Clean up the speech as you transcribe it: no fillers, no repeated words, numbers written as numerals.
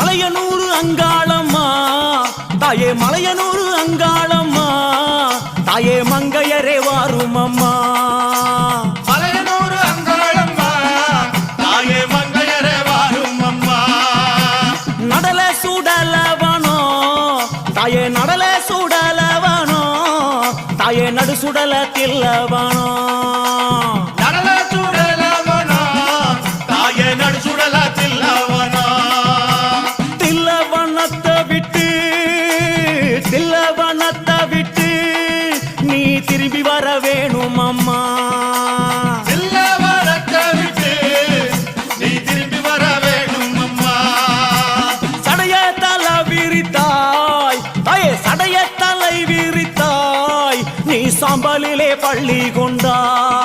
மலையனூர் அங்காளம்மா தாயே மலையனூர் அங்காளம்மா தாயே மங்கையரே வாரும் அம்மா மலையனூர் அங்காளம்மா தாயே மங்கையரே வாரும் அம்மா நடல சுடலவனோ தாயே நடல சுடலவனோ தாயே நடு சுடல தில்லவனோ நடல சுடலவனோ தாயே நடு சுடல தில்லவனோ தில்லவனத்தை விட்டு நீ திரும்பி வர வேணும் அம்மா தில்லவனத்தை விட்டு நீ திரும்பி வர வேணும் அம்மா சடைய தலை விரித்தாய் தாயே சடைய தலை விரித்தாய் நீ சாம்பலிலே பள்ளி கொண்டாய்